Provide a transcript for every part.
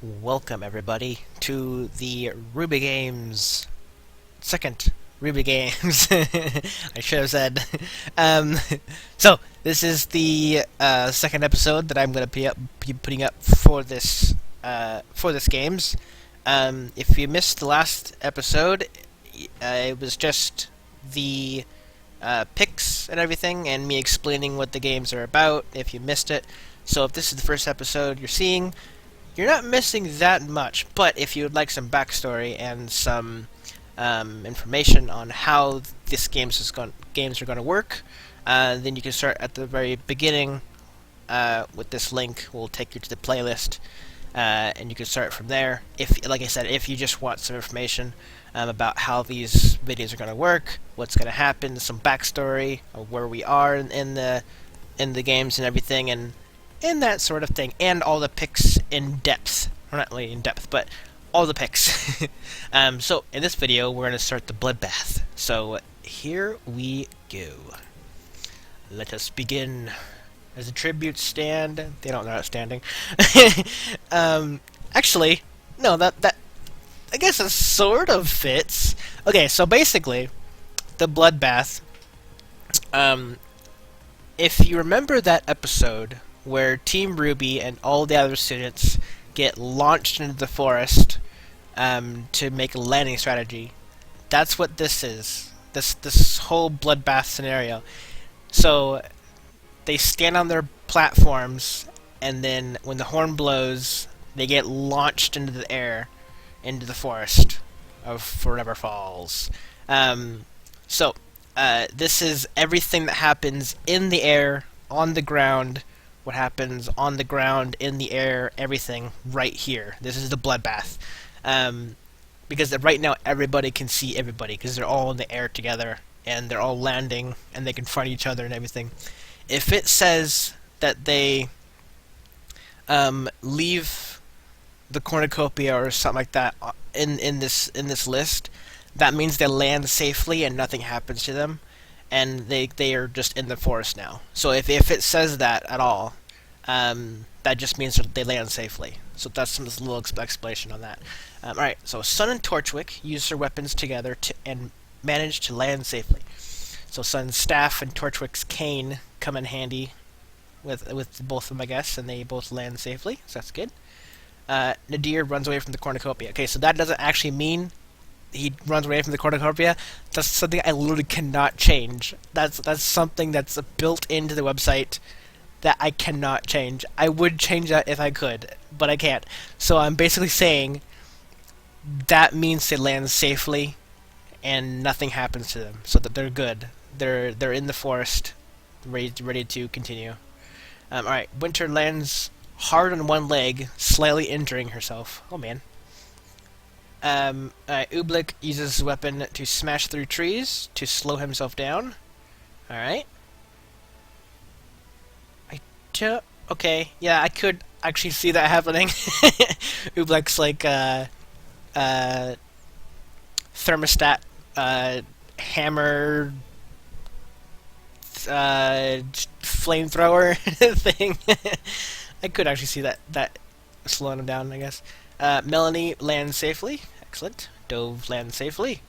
Welcome everybody to the RWBY Games second RWBY Games. I should have said. Um, so this is the second episode that I'm going to be putting up for this games. If you missed the last episode, it was just the picks and everything, and me explaining what the games are about. If you missed it, so if this is the first episode you're seeing, you're not missing that much, but if you would like some backstory and some information on how this games are going to work, then you can start at the very beginning with this link. Will take you to the playlist, and you can start from there. If, like I said, if you just want some information about how these videos are going to work, what's going to happen, some backstory of where we are in the games and everything, and that sort of thing, and all the picks in depth. Or not really in depth, but all the picks. So in this video, we're going to start the Bloodbath. So here we go. Let us begin. As a tribute stand, they don't know how standing. Actually, no, that I guess it sort of fits. Okay, so basically, the Bloodbath. If you remember that episode where Team RWBY and all the other students get launched into the forest to make a landing strategy, that's what this is. This whole Bloodbath scenario. So they stand on their platforms, and then when the horn blows, they get launched into the air, into the forest of Forever Falls. This is everything that happens in the air, on the ground, what happens on the ground, in the air, everything right here. This is the Bloodbath. Because right now everybody can see everybody, because they're all in the air together, and they're all landing, and they can fight each other and everything. If it says that they leave the cornucopia or something like that in this list, that means they land safely and nothing happens to them, and they are just in the forest now. So if it says that at all, that just means that they land safely. So that's some little explanation on that. Alright, so Sun and Torchwick use their weapons together and manage to land safely. So Sun's staff and Torchwick's cane come in handy with both of them, I guess, and they both land safely, so that's good. Nadir runs away from the cornucopia. Okay, so that doesn't actually mean he runs away from the cornucopia. That's something I literally cannot change. That's something that's built into the website that I cannot change. I would change that if I could, but I can't. So I'm basically saying that means they land safely and nothing happens to them, so that they're good. They're in the forest, ready to continue. Alright, Winter lands hard on one leg, slightly injuring herself. Oh man. Ublik uses his weapon to smash through trees to slow himself down. Alright. Okay, yeah, I could actually see that happening. Ublik's like thermostat hammer flamethrower thing. I could actually see that slowing him down, I guess. Melanie lands safely. Excellent. Dove lands safely.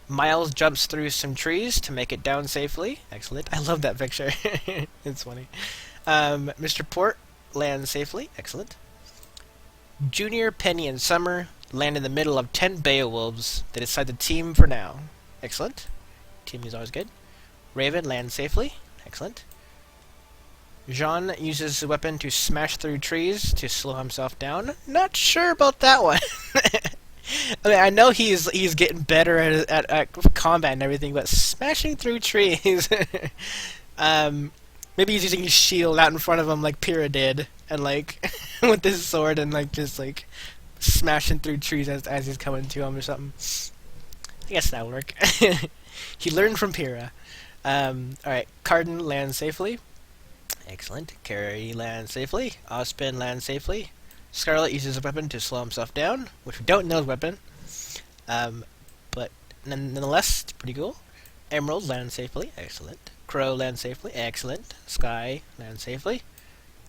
Miles jumps through some trees to make it down safely. Excellent. I love that picture. It's funny. Mr. Port lands safely. Excellent. Junior, Penny, and Summer land in the middle of 10 Beowulfs. They decide the team for now. Excellent. Team is always good. Raven lands safely. Excellent. Jean uses the weapon to smash through trees to slow himself down. Not sure about that one. I mean, I know he's getting better at combat and everything, but smashing through trees. Maybe he's using his shield out in front of him like Pyrrha did, and like with his sword, and like just like smashing through trees as he's coming to him or something. I guess that'll work. He learned from Pyrrha. Alright, Carden lands safely. Excellent. Carrie lands safely. Ozpin lands safely. Scarlet uses a weapon to slow himself down, which we don't know his weapon. But nonetheless, it's pretty cool. Emerald lands safely. Excellent. Crow lands safely. Excellent. Sky lands safely.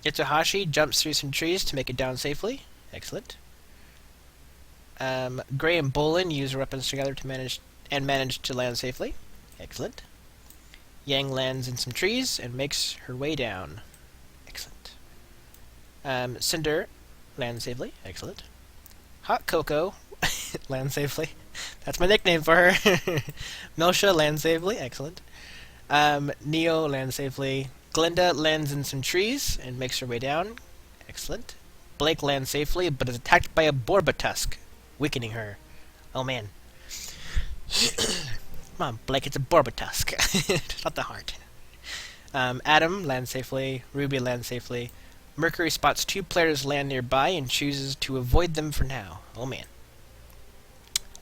Itsuhashi jumps through some trees to make it down safely. Excellent. Gray and Bolin use weapons together to manage to land safely. Excellent. Yang lands in some trees and makes her way down. Excellent. Cinder lands safely. Excellent. Hot Cocoa lands safely. That's my nickname for her. Milsha lands safely. Excellent. Neo lands safely. Glinda lands in some trees and makes her way down. Excellent. Blake lands safely, but is attacked by a Borbatusk, weakening her. Oh man. Come on, Blake, it's a Borbatusk. It's not the heart. Adam lands safely. Ruby lands safely. Mercury spots 2 players land nearby and chooses to avoid them for now. Oh man.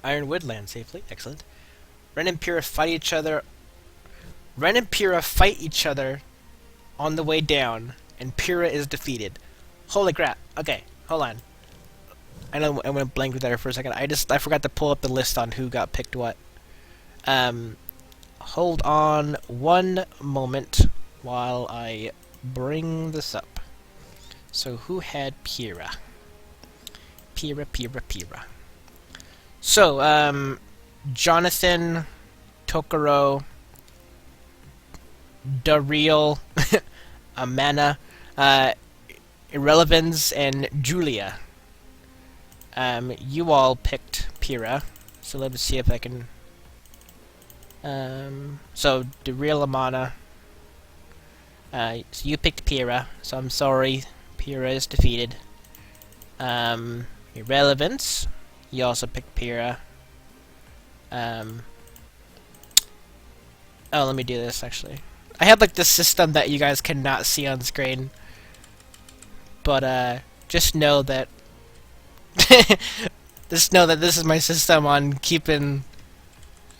Ironwood lands safely. Excellent. Ren and Pyrrha fight each other. Ren and Pyrrha fight each other on the way down, and Pyrrha is defeated. Holy crap. Okay, hold on. I know I went blank there for a second. I forgot to pull up the list on who got picked what. Hold on one moment while I bring this up. So who had Pyrrha? Pyrrha. So, Jonathan, Tokoro, Daryl, Amana, Irrelevance, and Julia. You all picked Pyrrha, so let me see if I can... so, Daryl, Amana, so you picked Pyrrha, so I'm sorry, Pyrrha is defeated. Irrelevance, you also picked Pyrrha. Oh, let me do this, actually. I have, like, this system that you guys cannot see on screen. But, just know that... just know that this is my system on keeping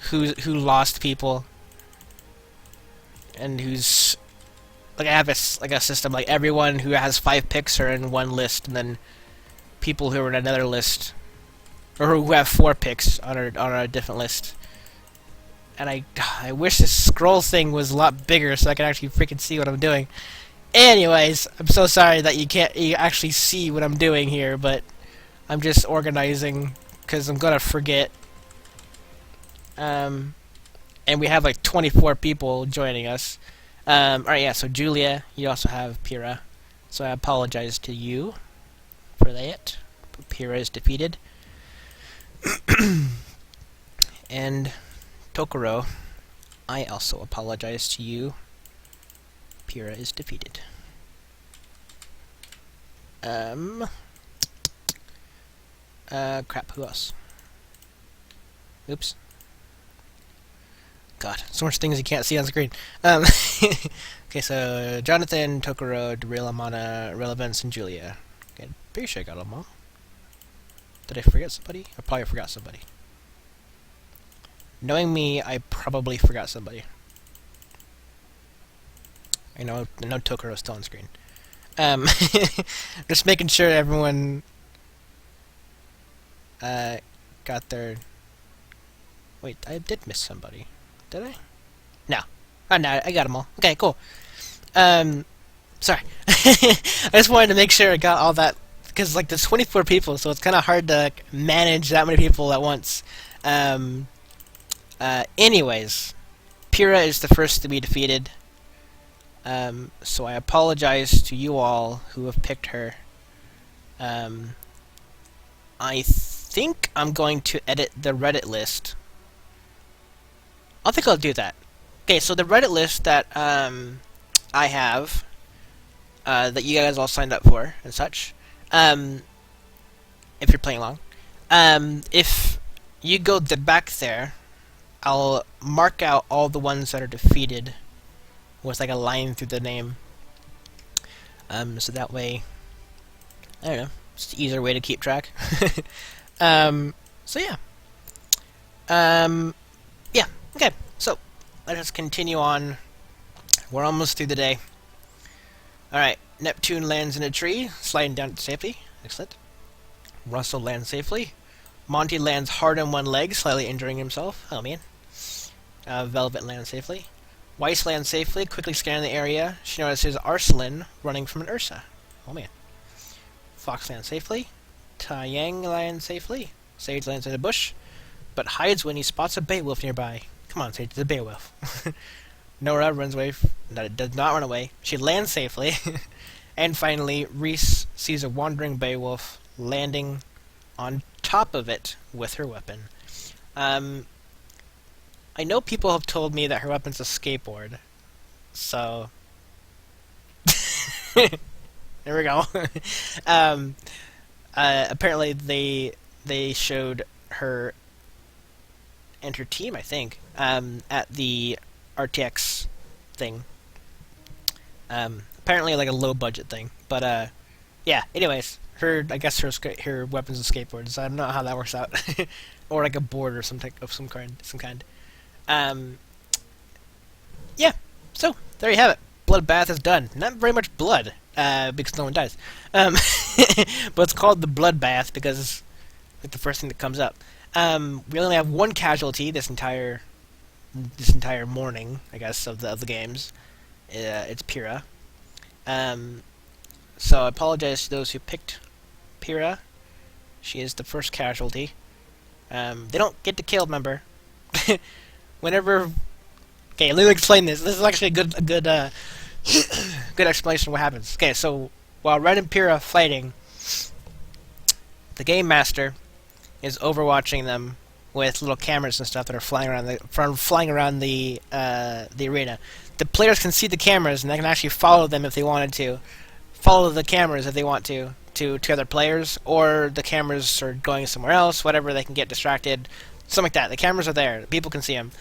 who lost people. And who's... Like, I have a system, like, everyone who has 5 picks are in one list, and then people who are in another list, or who have 4 picks on a different list. And I wish this scroll thing was a lot bigger so I could actually freaking see what I'm doing. Anyways, I'm so sorry that you actually see what I'm doing here, but I'm just organizing because I'm gonna forget. And we have like 24 people joining us. Alright, yeah, so Julia, you also have Pyrrha. So I apologize to you for that. But Pyrrha is defeated. And Tokoro, I also apologize to you. Pyrrha is defeated. Crap, who else? Oops. God, so much things you can't see on screen. Okay, so Jonathan, Tokoro, Daryl, Amana, Relevance, and Julia. Okay, pretty sure I got them all. Did I forget somebody? I probably forgot somebody. Knowing me, I probably forgot somebody. I know Tokoro's still on screen. Just making sure everyone got their... Wait, I did miss somebody. Did I? No. Oh, no, I got them all. Okay, cool. Sorry. I just wanted to make sure I got all that, because, like, there's 24 people, so it's kind of hard to manage that many people at once. Anyways, Pyrrha is the first to be defeated. So I apologize to you all who have picked her. I think I'm going to edit the Reddit list. I think I'll do that. Okay, so the Reddit list that I have, that you guys all signed up for and such, if you're playing along, if you go back there, I'll mark out all the ones that are defeated with like a line through the name. So that way, I don't know, it's an easier way to keep track. So yeah. Yeah, okay, so let us continue on. We're almost through the day. Alright, Neptune lands in a tree, sliding down to safety. Excellent. Russell lands safely. Monty lands hard on one leg, slightly injuring himself. Oh man. Velvet lands safely. Weiss lands safely, quickly scanning the area. She notices Arcelin running from an Ursa. Oh man. Fox lands safely. Ta Yang lands safely. Sage lands in a bush, but hides when he spots a Beowulf nearby. Come on, Sage, the Beowulf. Nora runs away. Does not run away. She lands safely. And finally, Reese sees a wandering Beowulf landing on top of it with her weapon. I know people have told me that her weapon's a skateboard, so there we go. Apparently, they showed her and her team, I think, at the RTX thing. Apparently, like a low budget thing, but yeah. Anyways, I guess her weapon's a skateboard. So I don't know how that works out, or like a board or some kind. Yeah. So there you have it. Bloodbath is done. Not very much blood, because no one dies. But it's called the Bloodbath because it's like the first thing that comes up. We only have one casualty this entire morning, I guess, of the games. It's Pyrrha. So I apologize to those who picked Pyrrha. She is the first casualty. They don't get to kill, remember. Whenever... Okay, let me explain this. This is actually a good good explanation of what happens. Okay, so while Ren and Pyrrha fighting, the game master is overwatching them with little cameras and stuff that are flying around the arena. The players can see the cameras and they can actually follow them if they wanted to. Follow the cameras if they want to other players, or the cameras are going somewhere else, whatever, they can get distracted, something like that. The cameras are there, people can see them.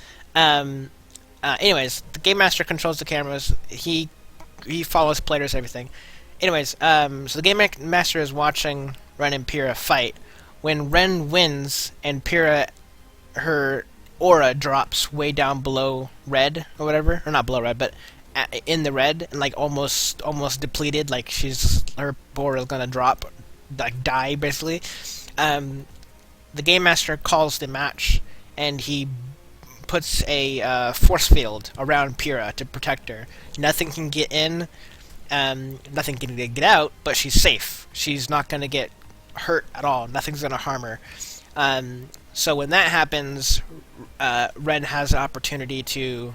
Anyways, the game master controls the cameras, he follows players, everything. Anyways, so the game master is watching Ren and Pyrrha fight. When Ren wins and Pyrrha, her aura drops way down below red, or whatever, or not below red, but in the red, and like almost depleted, like her aura is gonna drop, like die basically. The game master calls the match, and he puts a force field around Pyrrha to protect her. Nothing can get in, nothing can get out, but she's safe. She's not gonna get hurt at all. Nothing's gonna harm her. So when that happens, Ren has an opportunity to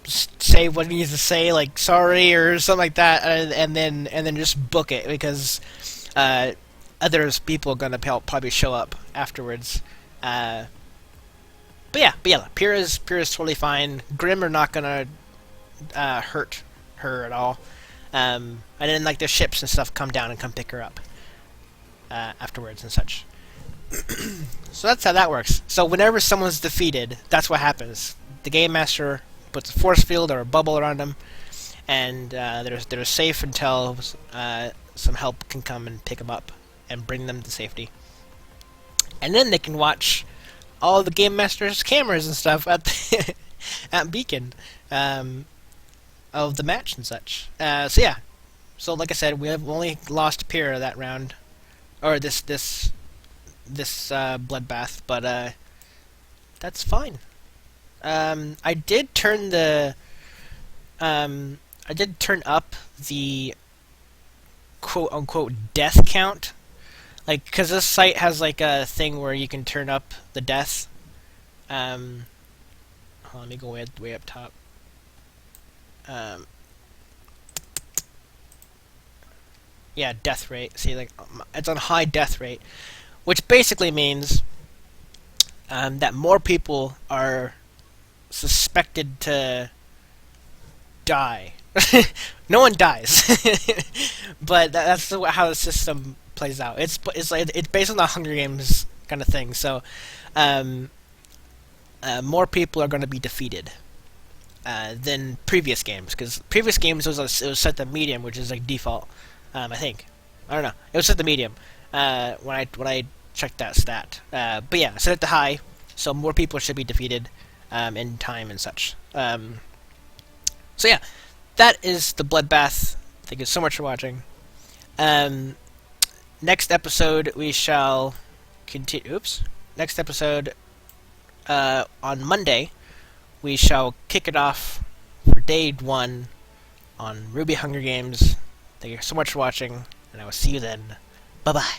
say what he needs to say, like sorry or something like that, and then just book it, because people are gonna probably show up afterwards. But yeah, Pyrrha's totally fine. Grimm are not gonna hurt her at all. And then like the ships and stuff come down and come pick her up afterwards and such. So that's how that works. So whenever someone's defeated, that's what happens. The game master puts a force field or a bubble around them, and they're safe until some help can come and pick them up and bring them to safety. And then they can watch all the game master's cameras and stuff at at Beacon of the match and such. So yeah. So like I said, we have only lost Pyrrha that round, or this bloodbath, but that's fine. I did turn up the quote unquote death count, like, because this site has like a thing where you can turn up the death. Hold on, let me go way up top. Yeah, death rate. See, like, it's on high death rate, which basically means that more people are suspected to die. No one dies, but that's how the system plays out. It's based on the Hunger Games kind of thing. So, more people are going to be defeated than previous games, because previous games it was set to medium, which is like default. I think. I don't know. It was set to medium when I checked that stat. But yeah, set it to high, so more people should be defeated in time and such. So yeah, that is the Bloodbath. Thank you so much for watching. Next episode we shall continue. Oops. Next episode on Monday we shall kick it off for day 1 on RWBY Hunger Games. Thank you so much for watching, and I will see you then. Bye-bye.